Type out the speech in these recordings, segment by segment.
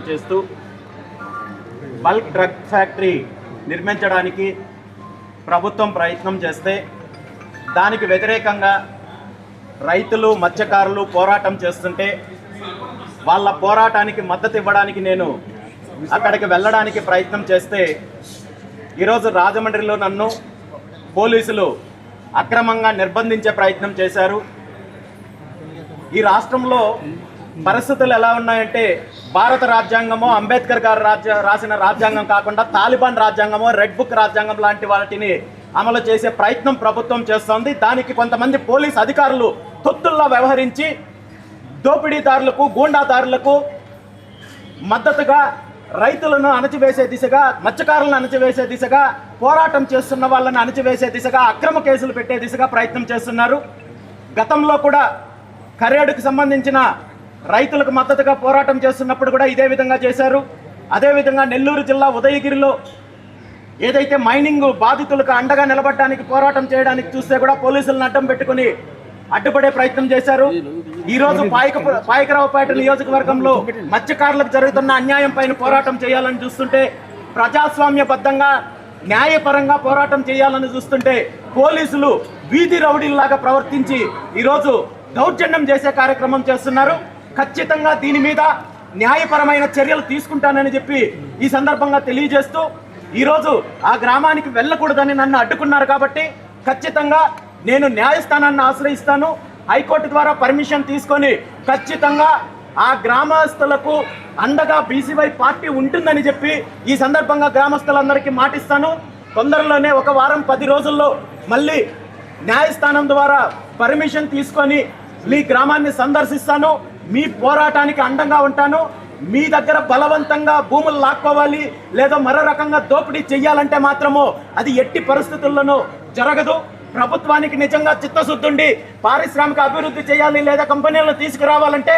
చేస్తూ bulk drug factory నిర్మించడానికి ప్రభుత్వం ప్రయత్నం చేస్తే దానికి వ్యతిరేకంగా రైతులు మత్స్యకారులు పోరాటం చేస్తుంటే వాళ్ళ పోరాటానికి మద్దతు ఇవ్వడానికి నేను అక్కడికి వెళ్ళడానికి ప్రయత్నం చేస్తే ఈరోజు రాజమండ్రిలో నన్ను పోలీసులు అక్రమంగా నిర్బంధించే ప్రయత్నం చేశారు. ఈ రాష్ట్రంలో పరిస్థితులు ఎలా ఉన్నాయంటే భారత రాజ్యాంగమో అంబేద్కర్ గారు రాసిన రాజ్యాంగం కాకుండా తాలిబాన్ రాజ్యాంగమో రెడ్ బుక్ రాజ్యాంగం లాంటి వాటిని అమలు చేసే ప్రయత్నం ప్రభుత్వం చేస్తోంది. దానికి కొంతమంది పోలీస్ అధికారులు తొత్తుల్లో వ్యవహరించి దోపిడీదారులకు గూండాదారులకు మద్దతుగా రైతులను అణచివేసే దిశగా మత్స్యకారులను అణచివేసే దిశగా పోరాటం చేస్తున్న వాళ్ళని అణచివేసే దిశగా అక్రమ కేసులు పెట్టే దిశగా ప్రయత్నం చేస్తున్నారు. గతంలో కూడా కరేడుకు సంబంధించిన రైతులకు మద్దతుగా పోరాటం చేస్తున్నప్పుడు కూడా ఇదే విధంగా చేశారు. అదేవిధంగా నెల్లూరు జిల్లా ఉదయగిరిలో ఏదైతే మైనింగ్ బాధితులకు అండగా నిలబడడానికి పోరాటం చేయడానికి చూస్తే కూడా పోలీసులను అడ్డం పెట్టుకుని అడ్డుపడే ప్రయత్నం చేశారు. ఈరోజు పాయకరావుపేట నియోజకవర్గంలో మత్స్యకారులకు జరుగుతున్న అన్యాయం పైన పోరాటం చేయాలని చూస్తుంటే, ప్రజాస్వామ్యబద్ధంగా న్యాయపరంగా పోరాటం చేయాలని చూస్తుంటే పోలీసులు వీధి రౌడీల్లాగా ప్రవర్తించి ఈరోజు దౌర్జన్యం చేసే కార్యక్రమం చేస్తున్నారు. ఖచ్చితంగా దీని మీద న్యాయపరమైన చర్యలు తీసుకుంటానని చెప్పి ఈ సందర్భంగా తెలియజేస్తూ, ఈరోజు ఆ గ్రామానికి వెళ్ళకూడదని నన్ను అడ్డుకున్నారు కాబట్టి ఖచ్చితంగా నేను న్యాయస్థానాన్ని ఆశ్రయిస్తాను. హైకోర్టు ద్వారా పర్మిషన్ తీసుకొని ఖచ్చితంగా ఆ గ్రామస్తులకు అండగా బీసీవై పార్టీ ఉంటుందని చెప్పి ఈ సందర్భంగా గ్రామస్తులందరికీ మాటిస్తాను. తొందరలోనే ఒక వారం 10 రోజుల్లో మళ్ళీ న్యాయస్థానం ద్వారా పర్మిషన్ తీసుకొని మీ గ్రామాన్ని సందర్శిస్తాను. మీ పోరాటానికి అండంగా ఉంటాను. మీ దగ్గర బలవంతంగా భూములు లాక్కోవాలి లేదా మరో రకంగా దోపిడీ చెయ్యాలంటే మాత్రము అది ఎట్టి పరిస్థితుల్లోనూ జరగదు. ప్రభుత్వానికి నిజంగా చిత్తశుద్ధి ఉండి పారిశ్రామిక అభివృద్ధి చేయాలి లేదా కంపెనీలను తీసుకురావాలంటే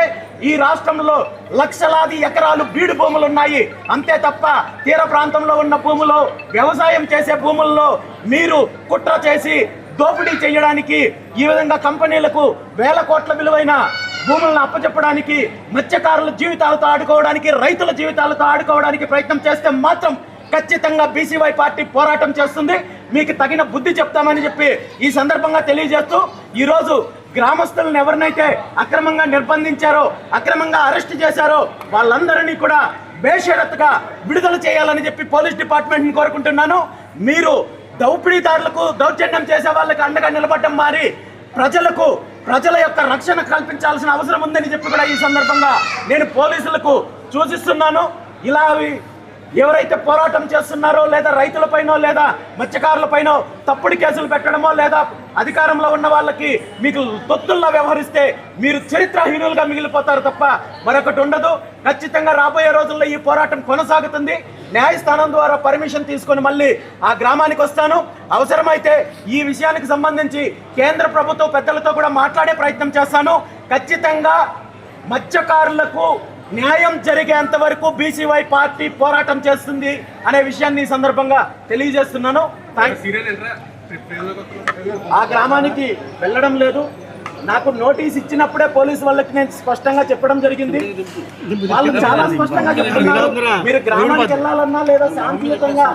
ఈ రాష్ట్రంలో లక్షలాది ఎకరాలు బీడు భూములు ఉన్నాయి. అంతే తప్ప తీర ప్రాంతంలో ఉన్న భూములు వ్యవసాయం చేసే భూముల్లో మీరు కుట్ర చేసి దోపిడీ చేయడానికి, ఈ విధంగా కంపెనీలకు వేల కోట్ల విలువైన భూములను అప్పచెప్పడానికి, మత్స్యకారుల జీవితాలతో ఆడుకోవడానికి, రైతుల జీవితాలతో ఆడుకోవడానికి ప్రయత్నం చేస్తే మాత్రం ఖచ్చితంగా బీసీవై పార్టీ పోరాటం చేస్తుంది. మీకు తగిన బుద్ధి చెప్తామని చెప్పి ఈ సందర్భంగా తెలియజేస్తూ, ఈరోజు గ్రామస్తులను ఎవరినైతే అక్రమంగా నిర్బంధించారో, అక్రమంగా అరెస్ట్ చేశారో వాళ్ళందరినీ కూడా బేషరతుగా విడుదల చేయాలని చెప్పి పోలీస్ డిపార్ట్మెంట్ని కోరుకుంటున్నాను. మీరు దౌపిడీదారులకు దౌర్జన్యం చేసే వాళ్ళకి అండగా నిలబడడం మారి ప్రజల యొక్క రక్షణ కల్పించాల్సిన అవసరం ఉందని చెప్పి కూడా ఈ సందర్భంగా నేను పోలీసులకు సూచిస్తున్నాను. ఇలా ఎవరైతే పోరాటం చేస్తున్నారో లేదా రైతులపైనో లేదా మత్స్యకారులపైనో తప్పుడు కేసులు పెట్టడమో లేదా అధికారంలో ఉన్న వాళ్ళకి మీకు తొత్తుల్లో వ్యవహరిస్తే మీరు చరిత్రహీనులుగా మిగిలిపోతారు తప్ప మరొకటి ఉండదు. ఖచ్చితంగా రాబోయే రోజుల్లో ఈ పోరాటం కొనసాగుతుంది. న్యాయస్థానం ద్వారా పర్మిషన్ తీసుకొని మళ్ళీ ఆ గ్రామానికి వస్తాను. అవసరమైతే ఈ విషయానికి సంబంధించి కేంద్ర ప్రభుత్వ పెద్దలతో కూడా మాట్లాడే ప్రయత్నం చేస్తాను. ఖచ్చితంగా మత్స్యకారులకు న్యాయం జరిగేంత వరకు బీసీవై పార్టీ పోరాటం చేస్తుంది అనే విషయాన్ని ఈ సందర్భంగా తెలియజేస్తున్నాను. ఆ గ్రామానికి వెళ్ళడం లేదు. నాకు నోటీస్ ఇచ్చినప్పుడే పోలీసు వాళ్ళకి నేను స్పష్టంగా చెప్పడం జరిగింది. వాళ్ళు చాలా స్పష్టంగా చెప్తున్నారు, మీరు గ్రామానికి వెళ్ళాలన్నా లేదా శాంతియుతంగా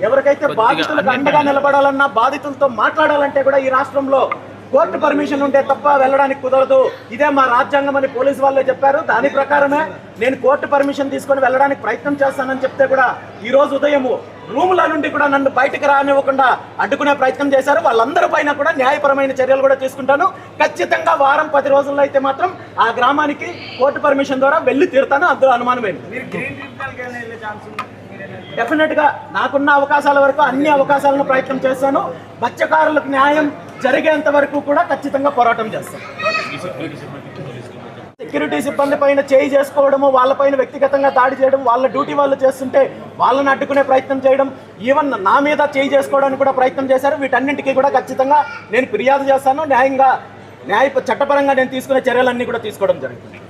ఎవరికైతే బాధితులకు అండగా నిలబడాలన్నా, బాధితులతో మాట్లాడాలంటే కూడా ఈ రాష్ట్రంలో కోర్టు పర్మిషన్ ఉంటే తప్ప వెళ్ళడానికి కుదరదు. ఇదే మా రాజ్యాంగం అని పోలీసు వాళ్ళే చెప్పారు. దాని ప్రకారమే నేను కోర్టు పర్మిషన్ తీసుకొని వెళ్ళడానికి ప్రయత్నం చేస్తానని చెప్తే కూడా ఈరోజు ఉదయం రూముల నుండి కూడా నన్ను బయటకు రానివ్వకుండా అడ్డుకునే ప్రయత్నం చేశారు. వాళ్ళందరి పైన కూడా న్యాయపరమైన చర్యలు కూడా తీసుకుంటాను. ఖచ్చితంగా వారం 10 రోజుల్లో అయితే మాత్రం ఆ గ్రామానికి కోర్టు పర్మిషన్ ద్వారా వెళ్ళి తీరుతాను. అందులో అనుమానమేమి. డెఫినెట్గా నాకున్న అవకాశాల వరకు అన్ని అవకాశాలను ప్రయత్నం చేస్తాను. మత్స్యకారులకు న్యాయం జరిగేంత వరకు కూడా ఖచ్చితంగా పోరాటం చేస్తాను. సెక్యూరిటీ సిబ్బంది పైన చేయి చేసుకోవడము, వాళ్ళపైన వ్యక్తిగతంగా దాడి చేయడం, వాళ్ళ డ్యూటీ వాళ్ళు చేస్తుంటే వాళ్ళని అడ్డుకునే ప్రయత్నం చేయడం, ఈవెన్ నా మీద చేయి చేసుకోవడానికి కూడా ప్రయత్నం చేశారు. వీటన్నింటికీ కూడా ఖచ్చితంగా నేను ఫిర్యాదు చేస్తాను. చట్టపరంగా నేను తీసుకునే చర్యలన్నీ కూడా తీసుకోవడం జరుగుతుంది.